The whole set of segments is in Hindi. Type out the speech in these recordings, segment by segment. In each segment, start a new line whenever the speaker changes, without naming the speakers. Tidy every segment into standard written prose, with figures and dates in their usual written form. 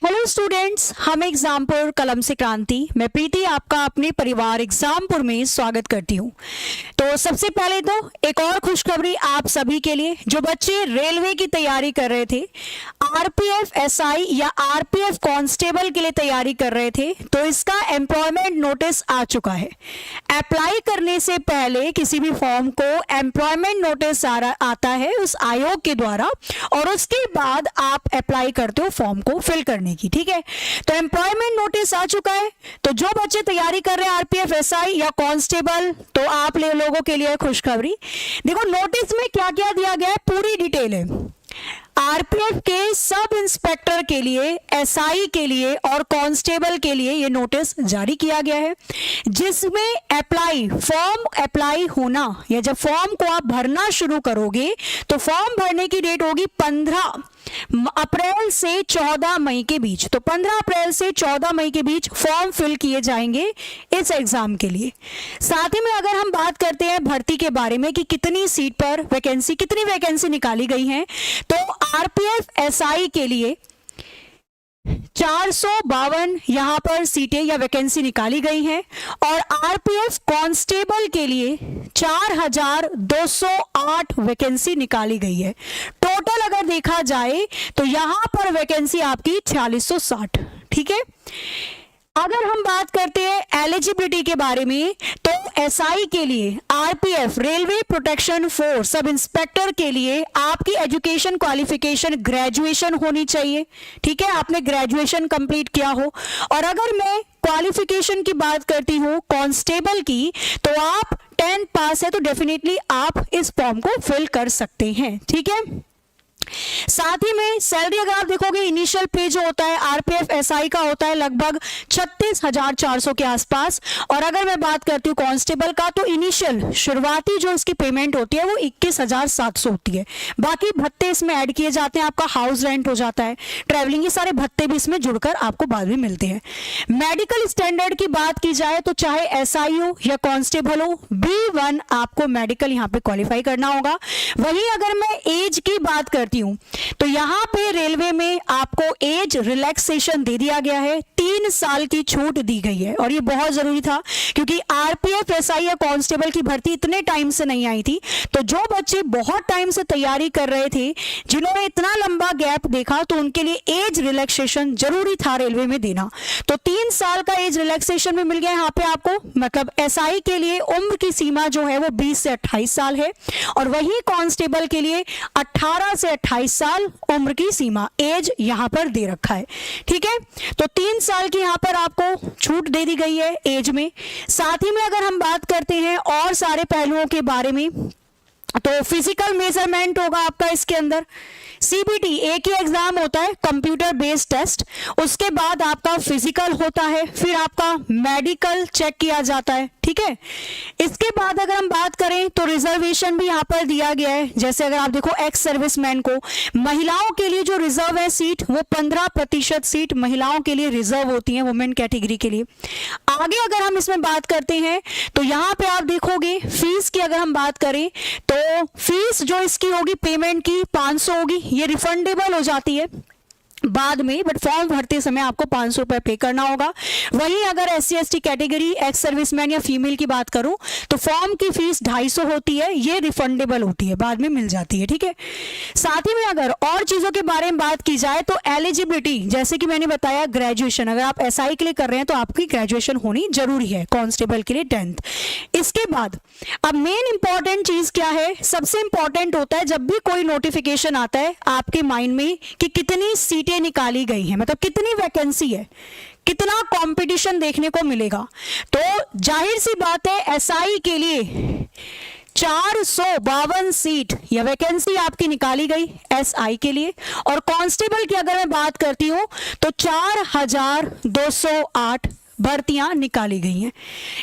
हेलो स्टूडेंट्स, हम एग्जामपुर कलम से क्रांति, मैं प्रीति आपका अपने परिवार एग्जामपुर में स्वागत करती हूँ। तो सबसे पहले तो एक और खुशखबरी आप सभी के लिए जो बच्चे रेलवे की तैयारी कर रहे थे, आरपीएफ एसआई या आरपीएफ कांस्टेबल के लिए तैयारी कर रहे थे, तो इसका एम्प्लॉयमेंट नोटिस आ चुका है। अप्लाई करने से पहले किसी भी फॉर्म को एम्प्लॉयमेंट नोटिस आता है उस आयोग के द्वारा, और उसके बाद आप अप्लाई करते हो फॉर्म को फिल करने की। ठीक है, तो एम्प्लॉयमेंट नोटिस आ चुका है। तो जो बच्चे तैयारी कर रहे हैं आरपीएफ एसआई या कांस्टेबल, तो आप लोगों के लिए खुशखबरी। देखो नोटिस में क्या क्या दिया गया है, पूरी डिटेल है। आरपीएफ के सब इंस्पेक्टर के लिए, एसआई के लिए और कांस्टेबल के लिए ये नोटिस जारी किया गया है, जिसमें फॉर्म अप्लाई होना या जब फॉर्म को आप भरना शुरू करोगे तो फॉर्म भरने की डेट होगी 15 अप्रैल से 14 मई के बीच। तो 15 अप्रैल से 14 मई के बीच फॉर्म फिल किए जाएंगे इस एग्जाम के लिए। साथ ही में अगर हम बात करते हैं भर्ती के बारे में कि कितनी सीट पर कितनी वैकेंसी निकाली गई है, तो आरपीएफ एसआई के लिए 452 यहां पर सीटें या वैकेंसी निकाली गई हैं, और आरपीएफ कांस्टेबल के लिए 4208 वैकेंसी निकाली गई है। टोटल अगर देखा जाए तो यहां पर वैकेंसी आपकी 4660। ठीक है, अगर हम बात करते हैं एलिजिबिलिटी के बारे में, तो एसआई के लिए, RPF railway protection force sub inspector के लिए आपकी एजुकेशन क्वालिफिकेशन ग्रेजुएशन होनी चाहिए। ठीक है, आपने ग्रेजुएशन कंप्लीट किया हो। और अगर मैं क्वालिफिकेशन की बात करती हूँ कांस्टेबल की, तो आप 10th पास है तो डेफिनेटली आप इस फॉर्म को फिल कर सकते हैं। ठीक है, साथ ही में सैलरी अगर आप देखोगे, इनिशियल पे जो होता है आरपीएफ एसआई का होता है लगभग 36,400 के आसपास, और अगर मैं बात करती हूँ कांस्टेबल का, तो इनिशियल शुरुआती जो इसकी पेमेंट होती है वो 21,700 होती है। बाकी भत्ते इसमें ऐड किए जाते हैं, आपका हाउस रेंट हो जाता है, ट्रैवलिंग, ये सारे भत्ते भी इसमें जुड़कर आपको बाद में मिलते हैं। मेडिकल स्टैंडर्ड की बात की जाए तो चाहे एसआई हो या कांस्टेबल हो, B1 आपको मेडिकल यहाँ पे क्वालिफाई करना होगा। वहीं अगर मैं एज की बात करती हूं, तो यहां पे रेलवे में आपको एज रिलैक्सेशन दे दिया गया है, 3 साल की छूट दी गई है, और ये बहुत जरूरी था क्योंकि आरपीएफ एसआई या कांस्टेबल की भर्ती इतने टाइम से नहीं आई थी। तो जो बच्चे बहुत टाइम से तैयारी कर रहे थे, जिन्होंने इतना लंबा गैप देखा, तो उनके लिए एज रिलैक्सेशन जरूरी था रेलवे में देना। तो 3 साल का एज रिलैक्सेशन भी मिल गया यहाँ पे आपको। मतलब एसआई के लिए उम्र की सीमा जो है वो 20 से 28 साल है, और वही कांस्टेबल के लिए 18 से 28 साल उम्र की सीमा, एज यहां पर दे रखा है। ठीक है, तो 3 साल की यहां पर आपको छूट दे दी गई है एज में। साथ ही में अगर हम बात करते हैं और सारे पहलुओं के बारे में, तो फिजिकल मेजरमेंट होगा आपका इसके अंदर। सीबीटी एक ही एग्जाम होता है, कंप्यूटर बेस्ड टेस्ट, उसके बाद आपका फिजिकल होता है, फिर आपका मेडिकल चेक किया जाता है। ठीक है, इसके बाद अगर हम बात करें तो रिजर्वेशन भी यहाँ पर दिया गया है। जैसे अगर आप देखो एक्स सर्विसमैन को, महिलाओं के लिए जो रिजर्व है सीट, वो 15% सीट महिलाओं के लिए रिजर्व होती है वुमेन कैटेगरी के लिए। आगे अगर हम इसमें बात करते हैं तो यहाँ पे आप देखोगे फीस की अगर हम बात करें, तो फीस जो इसकी होगी पेमेंट की 500 होगी, ये रिफंडेबल हो जाती है बाद में, बट फॉर्म भरते समय आपको 500 रुपए पे करना होगा। वहीं अगर SC ST category, ex serviceman या फीमेल की बात करूं, तो फॉर्म की फीस 250 होती है, ये रिफंडेबल होती है, बाद में मिल जाती है। ठीक है, साथ ही में अगर और चीजों के बारे में बात की जाए तो एलिजिबिलिटी, जैसे कि मैंने बताया ग्रेजुएशन, अगर आप एसआई के लिए कर रहे हैं तो आपकी ग्रेजुएशन होनी जरूरी है, कांस्टेबल के लिए 10th। इसके बाद अब मेन इंपॉर्टेंट चीज क्या है, सबसे इंपॉर्टेंट होता है जब भी कोई नोटिफिकेशन आता है आपके माइंड में कि कितनी सीटें निकाली गई हैं, मतलब कितनी वैकेंसी है, कितना कंपटीशन देखने को मिलेगा। तो जाहिर सी बात है एसआई के लिए 452 सीट या वैकेंसी आपकी निकाली गई एसआई के लिए, और कांस्टेबल की अगर मैं बात करती हूं तो 4208 भर्तियां निकाली गई हैं।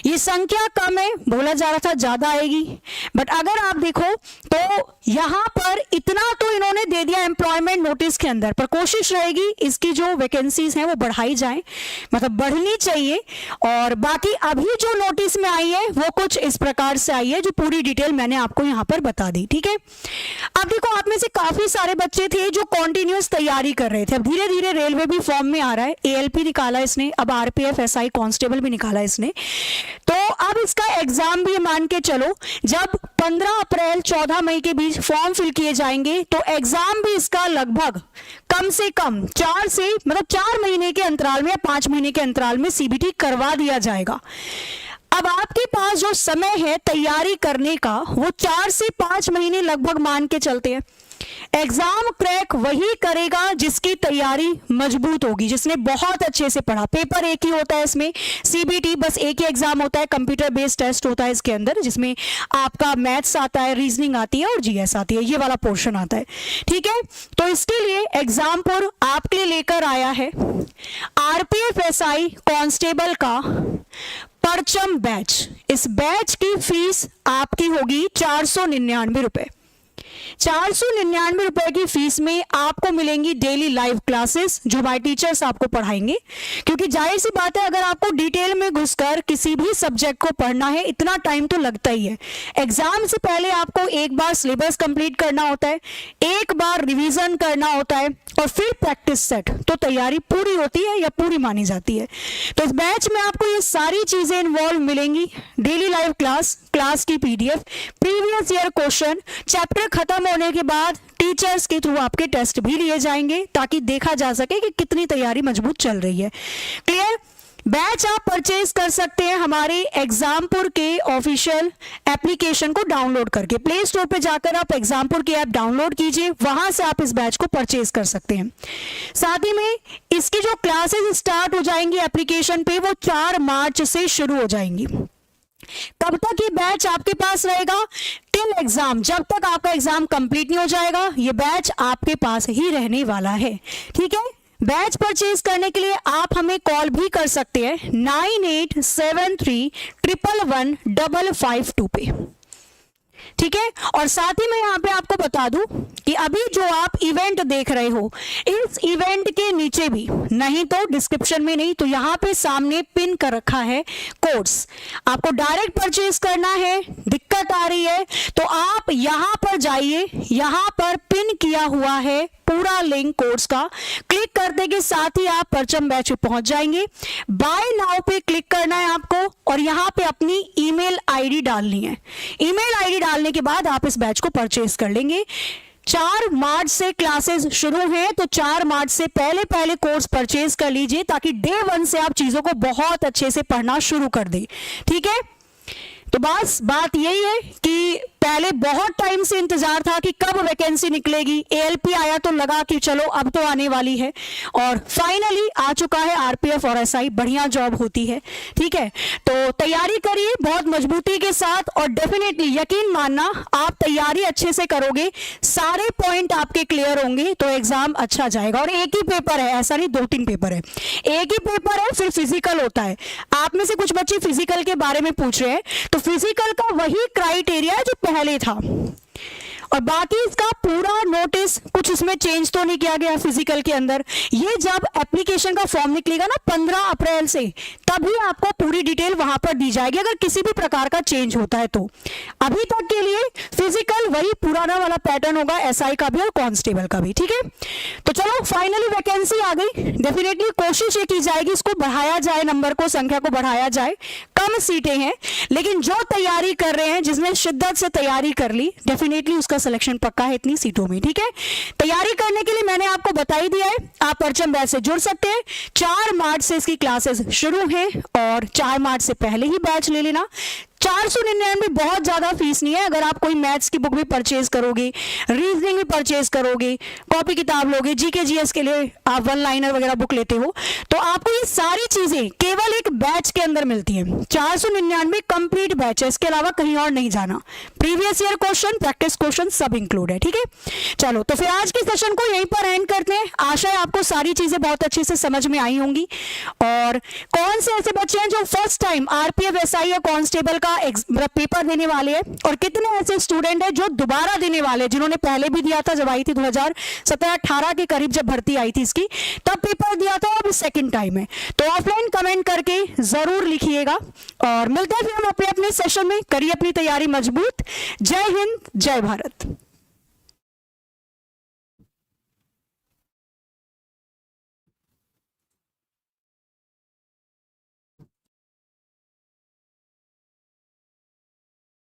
ये संख्या कम है, बोला जा रहा था ज्यादा आएगी, बट अगर आप देखो तो यहां पर इतना तो इन्होंने दे दिया एम्प्लॉयमेंट नोटिस के अंदर, पर कोशिश रहेगी इसकी जो वैकेंसीज हैं वो बढ़ाई जाए, मतलब बढ़नी चाहिए। और बाकी अभी जो नोटिस में आई है वो कुछ इस प्रकार से आई है, जो पूरी डिटेल मैंने आपको यहां पर बता दी, ठीक है। अब देखो, आप में से काफी सारे बच्चे थे जो कॉन्टिन्यूस तैयारी कर रहे थे। अब धीरे धीरे रेलवे भी फॉर्म में आ रहा है, ALP निकाला इसने, अब RPF SI कांस्टेबल भी निकाला इसने। तो अब इसका एग्जाम भी मान के चलो, जब 15 अप्रैल 14 मई के बीच फॉर्म फिल किए जाएंगे तो एग्जाम भी इसका लगभग कम से कम 4 महीने के अंतराल में या 5 महीने के अंतराल में CBT करवा दिया जाएगा। अब आपके पास जो समय है तैयारी करने का वो 4 से 5 महीने लगभग मान के चलते हैं। एग्जाम क्रैक वही करेगा जिसकी तैयारी मजबूत होगी, जिसने बहुत अच्छे से पढ़ा। पेपर एक ही होता है इसमें, CBT बस एक ही एग्जाम होता है, कंप्यूटर बेस्ड टेस्ट होता है इसके अंदर, जिसमें आपका मैथ्स आता है, रीजनिंग आती है और GS आती है, ये वाला पोर्शन आता है, ठीक है। तो इसके लिए एग्जामपुर आपके लिए लेकर आया है RPF SI कांस्टेबल का परचम बैच। इस बैच की फीस आपकी होगी 499 रुपए। 499 रुपए की फीस में आपको मिलेंगी डेली लाइव क्लासेस, जो हमारे टीचर्स आपको पढ़ाएंगे। क्योंकि जाहिर सी बात है, अगर आपको डिटेल में घुसकर किसी भी सब्जेक्ट को पढ़ना है, इतना टाइम तो लगता ही है। एग्जाम से पहले आपको एक बार सिलेबस कंप्लीट करना होता है, एक बार रिवीजन करना होता है और फिर प्रैक्टिस सेट, तो तैयारी पूरी होती है या पूरी मानी जाती है। तो इस बैच में आपको ये सारी चीजें इन्वॉल्व मिलेंगी, डेली लाइव क्लास की PDF, previous year question, chapter खत्म होने के बाद टीचर्स के थ्रू आपके टेस्ट भी लिए जाएंगे, ताकि देखा जा सके कि कितनी तैयारी मजबूत चल रही है। क्लियर? बैच आप परचेज कर सकते हैं हमारे एग्जामपुर के ऑफिशियल एप्लीकेशन को डाउनलोड करके। प्ले स्टोर पे जाकर आप एग्जामपुर की ऐप डाउनलोड कीजिए, वहां से आप इस बैच को परचेज कर सकते हैं। साथ ही में इसकी जो क्लासेस स्टार्ट हो जाएंगी एप्लीकेशन पे, वो 4 मार्च से शुरू हो जाएंगी। कब तक ये बैच आपके पास रहेगा? टिल एग्जाम, जब तक आपका एग्जाम कंप्लीट नहीं हो जाएगा, ये बैच आपके पास ही रहने वाला है, ठीक है। बैच परचेज करने के लिए आप हमें कॉल भी कर सकते हैं 9873111552 पे, ठीक है। और साथ ही मैं यहाँ पे आपको बता दूं कि अभी जो आप इवेंट देख रहे हो, इस इवेंट के नीचे भी, नहीं तो डिस्क्रिप्शन में नहीं तो यहाँ पे सामने पिन कर रखा है कोर्स। आपको डायरेक्ट परचेज करना है, दिक्कत आ रही है तो आप यहाँ पर जाइए, यहाँ पर पिन किया हुआ है पूरा लिंक कोर्स का, क्लिक करने के साथ ही आप परचम बैच पे पहुंच जाएंगे। बाय नाउ पे क्लिक करना है आपको और यहाँ पे अपनी ईमेल आईडी डालनी है। ईमेल आईडी डालने के बाद आप इस बैच को परचेज कर लेंगे। 4 मार्च से क्लासेस शुरू हैं, तो 4 मार्च से पहले कोर्स परचेज कर लीजिए, ताकि डे 1 से आप चीजों को बहुत अच्छे से पढ़ना शुरू कर दें, ठीक है। तो बस बात यही है कि पहले बहुत टाइम से इंतजार था कि कब वैकेंसी निकलेगी, ALP आया तो लगा कि चलो अब तो आने वाली है, और फाइनली आ चुका है RPF और SI, बढ़िया जॉब होती है, ठीक है। तो तैयारी करिए बहुत मजबूती के साथ, और डेफिनेटली यकीन मानना, आप तैयारी अच्छे से करोगे, सारे पॉइंट आपके क्लियर होंगे तो एग्जाम अच्छा जाएगा। और एक ही पेपर है, ऐसा नहीं 2-3 पेपर है, एक ही पेपर है, फिर फिजिकल होता है। आप में से कुछ बच्चे फिजिकल के बारे में पूछ रहे हैं, तो फिजिकल का वही क्राइटेरिया जो पहले था, और बाकी इसका पूरा नोटिस कुछ इसमें चेंज तो नहीं किया गया फिजिकल के अंदर। ये जब एप्लीकेशन का फॉर्म निकलेगा ना 15 अप्रैल से, तभी आपको पूरी डिटेल वहां पर दी जाएगी, अगर किसी भी प्रकार का चेंज होता है तो। अभी तक के लिए फिजिकल वही पुराना वाला पैटर्न होगा, SI का भी और कांस्टेबल का भी, ठीक है। तो चलो फाइनली वैकेंसी आ गई, डेफिनेटली कोशिश ये की जाएगी इसको बढ़ाया जाए, नंबर को, संख्या को बढ़ाया जाए। कम सीटें हैं, लेकिन जो तैयारी कर रहे हैं, जिसने शिद्दत से तैयारी कर ली, डेफिनेटली उसका सिलेक्शन पक्का है इतनी सीटों में, ठीक है। तैयारी करने के लिए मैंने आपको बता ही दिया है, आप परचम बैच से जुड़ सकते हैं। 4 मार्च से इसकी क्लासेस शुरू हैं, और 4 मार्च से पहले ही बैच ले लेना। 499 बहुत ज्यादा फीस नहीं है। अगर आप कोई मैथ्स की बुक भी परचेज करोगे, रीजनिंग भी परचेज करोगे, कॉपी किताब लोगे, जीके जीएस के लिए आप वन लाइनर वगैरह बुक लेते हो, तो आपको ये सारी चीजें केवल एक बैच के अंदर मिलती है। 499 कंप्लीट बैच है, इसके अलावा कहीं और नहीं जाना। Previous year question, practice question सब इंक्लूड है। ठीक है, चलो तो फिर आज के सेशन को यहीं पर एंड करते हैं। आशा है आपको सारी चीजें बहुत अच्छे से समझ में आई होंगी। और कौन से ऐसे बच्चे हैं जो फर्स्ट टाइम आरपीएफ एसआई या कांस्टेबल का पेपर देने वाले हैं, और कितने ऐसे स्टूडेंट हैं जो दोबारा देने वाले हैं, जिन्होंने पहले भी दिया था जब आई थी 2017-18 के करीब जब भर्ती आई थी इसकी, तब पेपर दिया था, अब सेकंड टाइम है। तो ऑफलाइन कमेंट करके जरूर लिखिएगा और मिलते हैं फिर हम अपने अपने सेशन में। करिए अपनी तैयारी मजबूत। जय हिंद, जय भारत।